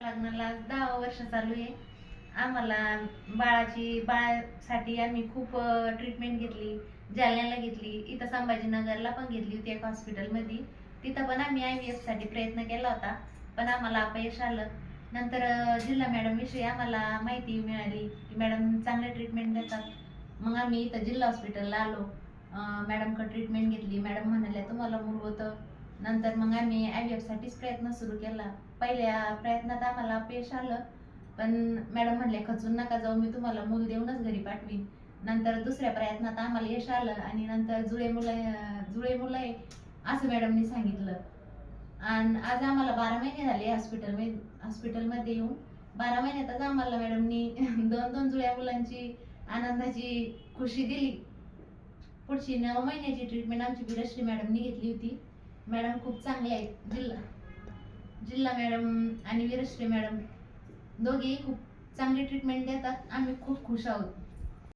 लग्नाला 10 वर्ष चालू आहे. आम्हाला बाळासाठी आम्ही खूप ट्रीटमेंट घेतली. जालन्याला घेतली, इथं संभाजीनगरला पण घेतली होती एका हॉस्पिटलमध्ये. तिथं पण आम्ही IVF साठी प्रयत्न केला होता, पण आम्हाला अपयश आलं. नंतर जिल्हा मॅडम विषयी आम्हाला माहिती मिळाली की मॅडम चांगले ट्रीटमेंट देतात. मग आम्ही इथं जिल्हा हॉस्पिटलला आलो. मॅडमकडे ट्रीटमेंट घेतली. मॅडम म्हणाल्या तुम्हाला मूल होतं. नंतर मग आम्ही IVF साठीच प्रयत्न सुरू केला. पहिल्या प्रयत्नात आम्हाला अपयश आलं, पण मॅडम म्हणले खचून नका जाऊ, मी तुम्हाला मूल देऊनच घरी पाठवीन. नंतर दुसऱ्या प्रयत्नात आम्हाला यश आलं आणि नंतर जुळे मुलं आहे असं मॅडमनी सांगितलं. आणि आज आम्हाला 12 महिने झाले हॉस्पिटलमध्ये येऊन. 12 महिन्यातच आम्हाला मॅडमनी दोन जुळ्या मुलांची आनंदाची खुशी दिली. पुढची 9 महिन्याची ट्रीटमेंट आमची वीरश्री मॅडमनी घेतली होती. मॅडम खूप चांगले आहेत. जिल्हा मॅडम आणि वीरश्री मॅडम दोघेही खूप चांगली ट्रीटमेंट देतात. आम्ही खूप खुश आहोत.